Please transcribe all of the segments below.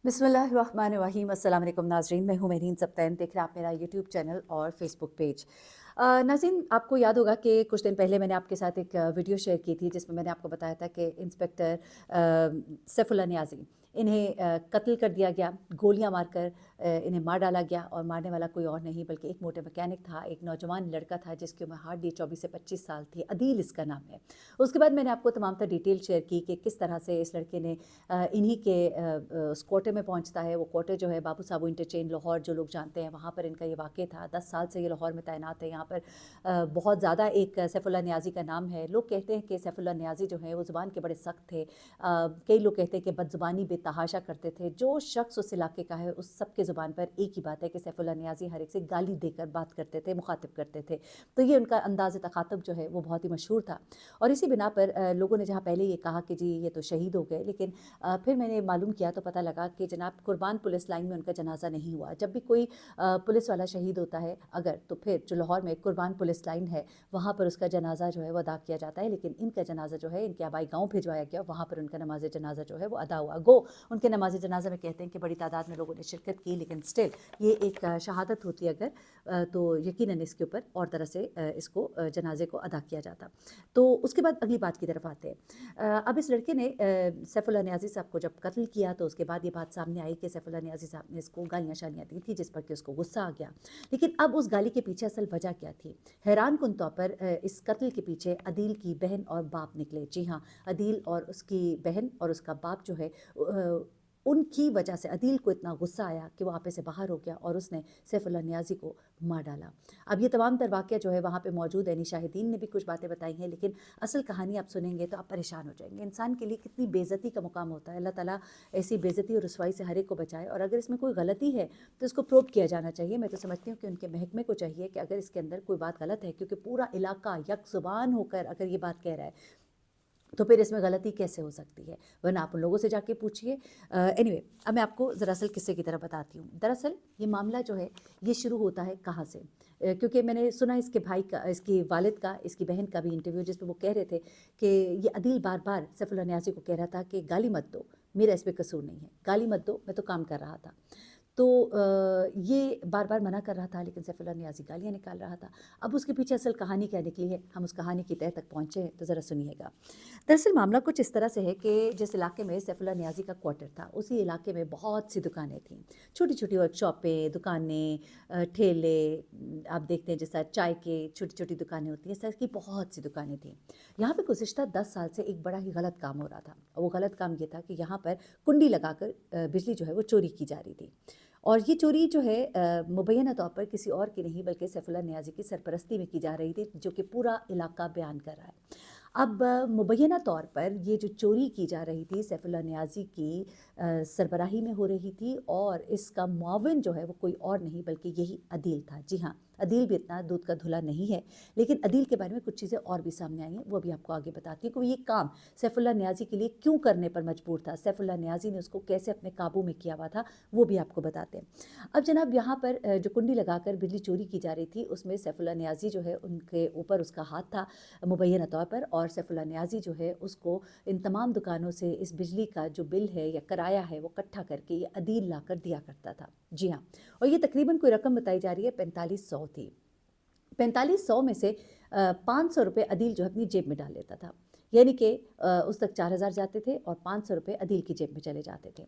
बिस्मिल्लाहिर्रहमानिर्रहीम। अस्सलाम वालेकुम नाज़रीन, मैं हूँ मेरीन सब्तैन। देख रहे हैं आप मेरा यूट्यूब चैनल और फेसबुक पेज। नाज़रीन, आपको याद होगा कि कुछ दिन पहले मैंने आपके साथ एक वीडियो शेयर की थी जिसमें मैंने आपको बताया था कि इंस्पेक्टर सैफुल्लाह नियाज़ी इन्हें कत्ल कर दिया गया, गोलियां मारकर इन्हें मार डाला गया। और मारने वाला कोई और नहीं बल्कि एक मोटर मैकेनिक था, एक नौजवान लड़का था जिसकी उम्र हार्डली 24 से 25 साल थी। अदील इसका नाम है। उसके बाद मैंने आपको तमाम तर डिटेल शेयर की कि किस तरह से इस लड़के ने इन्हीं के उस कोटे में पहुंचता है। वो कोटे जो है बाबू साबू इंटरचेंज लाहौर, जो लोग जानते हैं, वहाँ पर इनका ये वाक़या था। 10 साल से ये लाहौर में तैनात है। यहाँ पर बहुत ज़्यादा एक सैफुल्लाह नियाज़ी का नाम है। लोग कहते हैं कि सैफुल्लाह नियाज़ी जो है वो ज़ुबान के बड़े सख्त थे। कई लोग कहते हैं कि बदज़ुबानी बेतहाशा करते थे। जो शख्स उस इलाके का है उस सब के ज़ुबान पर एक ही बात है कि सैफुल्लाह नियाज़ी हर एक से गाली देकर बात करते थे, मुखातिब करते थे। तो ये उनका अंदाज़ तख़ातुब जो है वो बहुत ही मशहूर था। और इसी बिना पर लोगों ने जहाँ पहले ये कहा कि जी ये तो शहीद हो गए, लेकिन फिर मैंने मालूम किया तो पता लगा कि जनाब कुर्बान पुलिस लाइन में उनका जनाजा नहीं हुआ। जब भी कोई पुलिस वाला शहीद होता है अगर, तो फिर जो लाहौर में कुर्बान पुलिस लाइन है वहाँ पर उसका जनाजा जो है वो अदा किया जाता है। लेकिन इनका जनाजा जो है इनके आबाई गाँव भिजवाया गया, वहाँ पर उनका नमाज जनाजा जो है वो अदा हुआ। गो उनके नमाज जनाजा में कहते हैं कि बड़ी तादाद में लोगों ने शिरकत की, लेकिन स्टिल ये एक शहादत होती अगर तो यकीनन इसके ऊपर और तरह से इसको जनाजे को अदा किया जाता। तो उसके बाद अगली बात की तरफ आते हैं। अब इस लड़के ने सैफुल्लाह नियाज़ी साहब को जब कत्ल किया तो उसके बाद ये बात सामने आई कि सैफुल्लाह नियाज़ी साहब ने इसको गालियाँ शालियाँ दी थी, जिस पर कि उसको गुस्सा आ गया। लेकिन अब उस गाली के पीछे असल वजह क्या थी? हैरान कुन तौर पर इस कत्ल के पीछे अदील की बहन और बाप निकले। जी हाँ, अदील और उसकी बहन और उसका बाप जो है उनकी वजह से अदील को इतना गुस्सा आया कि वो आपे से बाहर हो गया और उसने सैफुल्लाह नियाज़ी को मार डाला। अब ये तमाम तर वाक़या जो है वहाँ पे मौजूद है। शाहिदीन ने भी कुछ बातें बताई हैं, लेकिन असल कहानी आप सुनेंगे तो आप परेशान हो जाएंगे। इंसान के लिए कितनी बेइज्जती का मुकाम होता है। अल्लाह ताला ऐसी बेइज्जती और रुसवाई से हर एक को बचाए। और अगर इसमें कोई गलती है तो इसको प्रूव किया जाना चाहिए। मैं तो समझती हूँ कि उनके महकमे को चाहिए कि अगर इसके अंदर कोई बात गलत है, क्योंकि पूरा इलाका यक ज़ुबान होकर अगर ये बात कह रहा है तो फिर इसमें गलती कैसे हो सकती है? वरना आप उन लोगों से जाके पूछिए। एनीवे, अब मैं आपको दरअसल किस्से की तरफ बताती हूँ। दरअसल ये मामला जो है ये शुरू होता है कहाँ से? क्योंकि मैंने सुना इसके भाई का, इसकी वालिद का, इसकी बहन का भी इंटरव्यू, जिसमें वो कह रहे थे कि ये अदील बार बार सैफुल्लाह नियाज़ी को कह रहा था कि गाली मत दो, मेरा इस पर कसूर नहीं है, गाली मत दो, मैं तो काम कर रहा था। तो ये बार बार मना कर रहा था, लेकिन सैफुल्लाह नियाज़ी गालियाँ निकाल रहा था। अब उसके पीछे असल कहानी क्या निकली है, हम उस कहानी की तह तक पहुँचे हैं तो ज़रा सुनिएगा। दरअसल मामला कुछ इस तरह से है कि जिस इलाके में सैफुल्लाह नियाज़ी का क्वार्टर था, उसी इलाके में बहुत सी दुकानें थीं। छोटी छोटी वर्कशॉपें, दुकानें, ठेले, आप देखते हैं जैसा चाय के छोटी छोटी दुकानें होती हैं, इस तरह की बहुत सी दुकानें थीं। यहाँ पे गुज़िश्ता 10 साल से एक बड़ा ही गलत काम हो रहा था। वो गलत काम ये था कि यहाँ पर कुंडी लगाकर बिजली जो है वो चोरी की जा रही थी। और ये चोरी जो है मुबैना तौर पर किसी और की नहीं बल्कि सैफुल्लाह नियाज़ी की सरपरस्ती में की जा रही थी, जो कि पूरा इलाका बयान कर रहा है। अब मुबैना तौर पर ये जो चोरी की जा रही थी सैफुल्लाह नियाज़ी की सरबराही में हो रही थी, और इसका मुआविन जो है वो कोई और नहीं बल्कि यही अदील था। जी हाँ, अदील भी इतना दूध का धुला नहीं है, लेकिन अदील के बारे में कुछ चीज़ें और भी सामने आई हैं, वो भी आपको आगे बताती हूँ कि वो ये काम सैफुल्लाह नियाज़ी के लिए क्यों करने पर मजबूर था, सैफुल्लाह नियाज़ी ने उसको कैसे अपने काबू में किया हुआ था, वो भी आपको बताते हैं। अब जनाब यहाँ पर जो कुंडी लगाकर बिजली चोरी की जा रही थी उसमें सैफुल्लाह नियाज़ी जो है उनके ऊपर उसका हाथ था मुबैना तौर पर, और सैफुल्लाह नियाज़ी जो है उसको इन तमाम दुकानों से इस बिजली का जो बिल है या किराया है वो इकट्ठा करके ये अदील लाकर दिया करता था। जी हाँ, और ये तकरीबन कोई रकम बताई जा रही है 4500 थी। 4500 में से 500 रुपये अदील जो है अपनी जेब में डाल लेता था। यानी कि उस तक 4000 जाते थे और 500 रुपये अदील की जेब में चले जाते थे।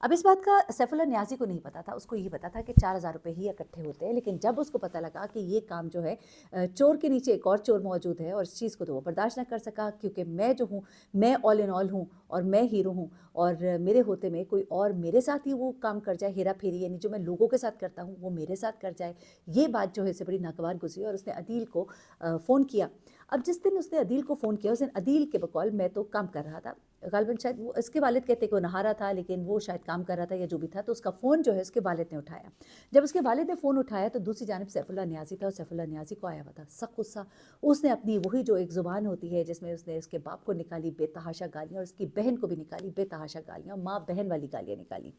अब इस बात का सैफुल्लाह नियाज़ी को नहीं पता था, उसको ये पता था कि 4000 रुपये ही इकट्ठे होते हैं। लेकिन जब उसको पता लगा कि ये काम जो है चोर के नीचे एक और चोर मौजूद है, और इस चीज़ को तो वो बर्दाश्त ना कर सका, क्योंकि मैं जो हूँ, मैं ऑल इन ऑल हूँ और मैं हीरो हूँ, और मेरे होते में कोई और मेरे साथ ही वो काम कर जाए, हेरा फेरी, यानी जो मैं लोगों के साथ करता हूँ वो मेरे साथ कर जाए, ये बात जो है इसे बड़ी नागवार गुजरी। और उसने अदील को फ़ोन किया। अब जिस दिन उसने अदील को फ़ोन किया उस दिन अदील के बकौल मैं तो काम कर रहा था, गालिबन शायद वो इसके वालिद कहते कि वो नहा रहा था, लेकिन वो शायद काम कर रहा था या जो भी था। तो उसका फ़ोन जो है उसके वालिद ने उठाया। जब उसके वालिद ने फ़ोन उठाया तो दूसरी जानिब सैफुल्लाह नियाज़ी था, और सैफुल्लाह नियाज़ी को आया हुआ था सख्त गुस्सा। उसने अपनी वही जो एक ज़ुबान होती है जिसमें उसने उसके बाप को निकाली बेतहाशा गालियाँ, और उसकी बहन को भी निकाली बेतहाशा गालियाँ, माँ बहन वाली गालियाँ निकाली।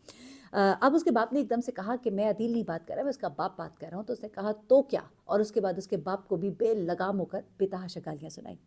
अब उसके बाप ने एकदम से कहा कि मैं अदील नहीं बात कर रहा, मैं उसका बाप बात कर रहा हूँ। तो उसने कहा तो क्या, और उसके बाद उसके बाप को भी बेलगाम होकर बेतहाशा गालियाँ सुनाई।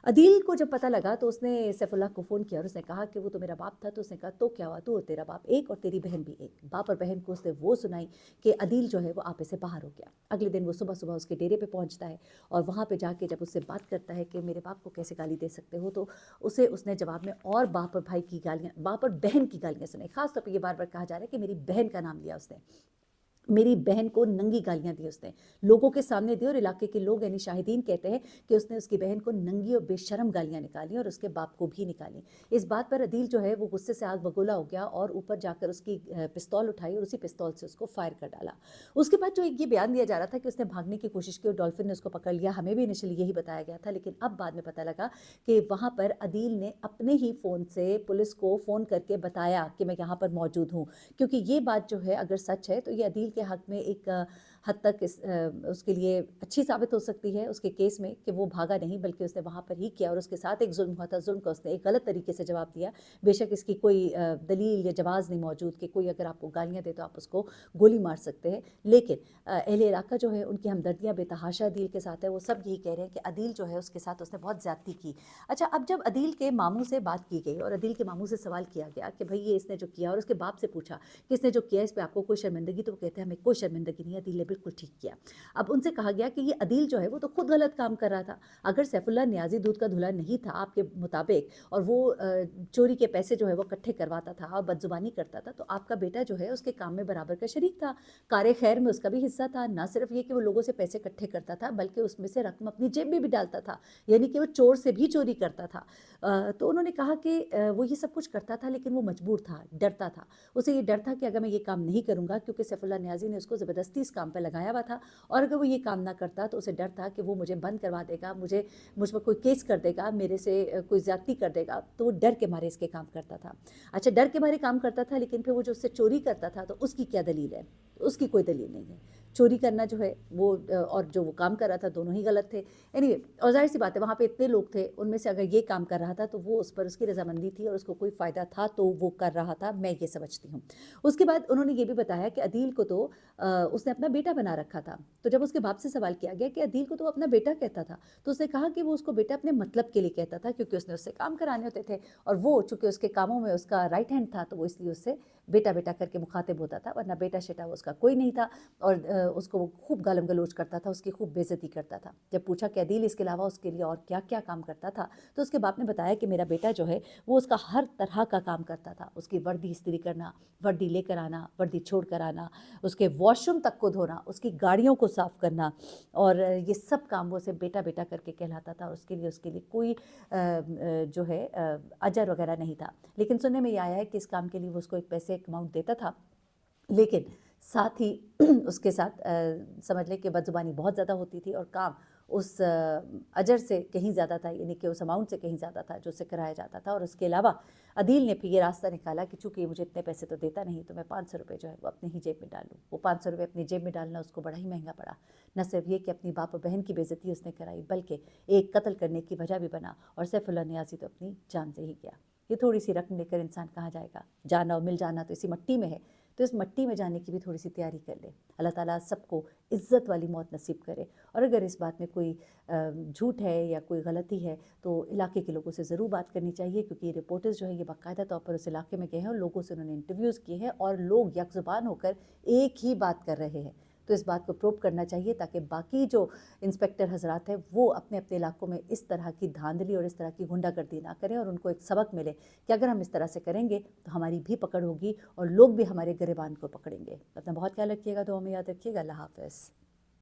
अदील को जब पता लगा तो उसने सैफुल्लाह को फ़ोन किया और उसने कहा कि वो तो मेरा बाप था। तो उसने कहा तो क्या हुआ, तू और तेरा बाप एक और तेरी बहन भी एक। बाप और बहन को उसने वो सुनाई कि अदील जो है वो आपे से बाहर हो गया। अगले दिन वो सुबह सुबह उसके डेरे पे पहुंचता है और वहाँ पे जाके जब उससे बात करता है कि मेरे बाप को कैसे गाली दे सकते हो, तो उसे उसने जवाब में और बाप और भाई की गालियाँ, बाप और बहन की गालियाँ सुनाई। खास तौर पर ये बार बार कहा जा रहा है कि मेरी बहन का नाम लिया उसने, मेरी बहन को नंगी गालियां दी उसने, लोगों के सामने दी। और इलाके के लोग यानी शाहिदीन कहते हैं कि उसने उसकी बहन को नंगी और बेशरम गालियां निकाली और उसके बाप को भी निकाली। इस बात पर अदील जो है वो गुस्से से आग बगोला हो गया और ऊपर जाकर उसकी पिस्तौल उठाई और उसी पिस्तौल से उसको फायर कर डाला। उसके बाद जो ये बयान दिया जा रहा था कि उसने भागने की कोशिश की और डॉल्फिन ने उसको पकड़ लिया, हमें भी इनिशियली यही बताया गया था, लेकिन अब बाद में पता लगा कि वहाँ पर अदील ने अपने ही फ़ोन से पुलिस को फ़ोन करके बताया कि मैं यहाँ पर मौजूद हूँ। क्योंकि ये बात जो है अगर सच है तो ये अदील के हक़ में एक हद तक उसके लिए अच्छी साबित हो सकती है उसके केस में कि वो भागा नहीं बल्कि उसने वहाँ पर ही किया और उसके साथ एक जुल्म हुआ था। जुल्म का उसने एक गलत तरीके से जवाब दिया। बेशक इसकी कोई दलील या जवाज़ नहीं मौजूद कि कोई अगर आपको गालियाँ दे तो आप उसको गोली मार सकते हैं, लेकिन अहले इलाका जो है उनकी हमदर्दियाँ बेतहाशा अदील के साथ है। वो सब यही कह रहे हैं कि अदील जो है उसके साथ उसने बहुत ज़्यादती की। अच्छा, अब जब अदील के मामू से बात की गई और अदील के मामू से सवाल किया गया कि भाई ये इसने जो किया, और उसके बाप से पूछा कि इसने जो किया इस पे आपको कोई शर्मिंदगी, तो वो कहते हैं हमें कोई शर्मिंदगी नहीं है, अदील ने बिल्कुल ठीक किया। अब उनसे कहा गया कि ये अदील जो है वो तो खुद गलत काम कर रहा था। अगर सैफुल्लाह नियाज़ी दूध का धुला नहीं था आपके मुताबिक और वो चोरी के पैसे जो है वो इकट्ठे करवाता था और बदजुबानी करता था, तो आपका बेटा जो है उसके काम में बराबर का शरीक था। कारे खैर में उसका भी हिस्सा था। ना सिर्फ ये कि वो लोगों से पैसे इकट्ठे करता था बल्कि उसमें से रकम अपनी जेब में भी डालता था, यानी कि वो चोर से भी चोरी करता था। तो उन्होंने कहा कि वो ये सब कुछ करता था लेकिन वो मजबूर था, डरता था। उसे ये डर था कि अगर मैं ये काम नहीं करूँगा, क्योंकि सैफुल्लाह नियाज़ी ने उसको ज़बरदस्ती इस काम पर लगाया हुआ था, और अगर वो ये काम ना करता तो उसे डर था कि वो मुझे बंद करवा देगा, मुझ पर कोई केस कर देगा, मेरे से कोई ज़्यादती कर देगा। तो वो डर के मारे इसके काम करता था। अच्छा, डर के मारे काम करता था, लेकिन फिर वो जो उससे चोरी करता था तो उसकी क्या दलील है? उसकी कोई दलील नहीं है। चोरी करना जो है वो और जो वो काम कर रहा था दोनों ही गलत थे। एनीवे, और ज़ाहिर सी बात है वहाँ पे इतने लोग थे, उनमें से अगर ये काम कर रहा था तो वो उस पर उसकी रजामंदी थी और उसको कोई फ़ायदा था तो वो कर रहा था, मैं ये समझती हूँ। उसके बाद उन्होंने ये भी बताया कि अदील को तो उसने अपना बेटा बना रखा था। तो जब उसके बाप से सवाल किया गया कि अदील को तो अपना बेटा कहता था, तो उसने कहा कि वो उसको बेटा अपने मतलब के लिए कहता था, क्योंकि उसने उससे काम कराने होते थे और वो चूँकि उसके कामों में उसका राइट हैंड था तो वो इसलिए उससे बेटा बेटा करके मुखातिब होता था, वरना बेटा शेटा वो उसका कोई नहीं था। और उसको वो खूब गालम गलोच करता था, उसकी खूब बेइज्जती करता था। जब पूछा कि अदील इसके अलावा उसके लिए और क्या क्या काम करता था, तो उसके बाप ने बताया कि मेरा बेटा जो है वो उसका हर तरह का काम करता था। उसकी वर्दी इस्त्री करना, वर्दी लेकर आना, वर्दी छोड़ कर आना, उसके वॉशरूम तक को धोना, उसकी गाड़ियों को साफ़ करना, और ये सब काम वो उसे बेटा बेटा करके कहलाता था। उसके लिए कोई जो है अजर वगैरह नहीं था। लेकिन सुनने में ये आया है कि इस काम के लिए वो उसको एक पैसे एक अमाउंट देता था, लेकिन साथ ही उसके साथ समझ लें कि बदजुबानी बहुत ज़्यादा होती थी और काम उस अजर से कहीं ज़्यादा था, यानी कि उस अमाउंट से कहीं ज़्यादा था जो उसे कराया जाता था। और उसके अलावा अदील ने फिर ये रास्ता निकाला कि चूँकि मुझे इतने पैसे तो देता नहीं, तो मैं 500 रुपये जो है वो अपनी ही जेब में डाल लूँ। वो 500 रुपये अपनी जेब में डालना उसको बड़ा ही महंगा पड़ा। न सिर्फ ये कि अपनी बाप और बहन की बेइज्जती उसने कराई, बल्कि एक कत्ल करने की वजह भी बना, और सैफुल्लाह नियाज़ी तो अपनी जान से ही गया। ये थोड़ी सी रकम लेकर इंसान कहाँ जाएगा? जाना और मिल जाना तो इसी मिट्टी में है। तो इस मिट्टी में जाने की भी थोड़ी सी तैयारी कर ले। अल्लाह ताला सबको इज़्ज़त वाली मौत नसीब करे। और अगर इस बात में कोई झूठ है या कोई गलती है तो इलाके के लोगों से ज़रूर बात करनी चाहिए, क्योंकि ये रिपोर्टर्स जो हैं ये बाकायदा तौर पर उस इलाके में गए हैं और लोगों से उन्होंने इंटरव्यूज़ किए हैं और लोग यकजुबान होकर एक ही बात कर रहे हैं। तो इस बात को प्रूव करना चाहिए ताकि बाकी जो इंस्पेक्टर हजरात हैं वो अपने अपने इलाकों में इस तरह की धांधली और इस तरह की गुंडागर्दी ना करें, और उनको एक सबक मिले कि अगर हम इस तरह से करेंगे तो हमारी भी पकड़ होगी और लोग भी हमारे गिरबान को पकड़ेंगे। अपना बहुत ख्याल रखिएगा, दुआ में याद रखिएगा। अल्लाह हाफ़िज़।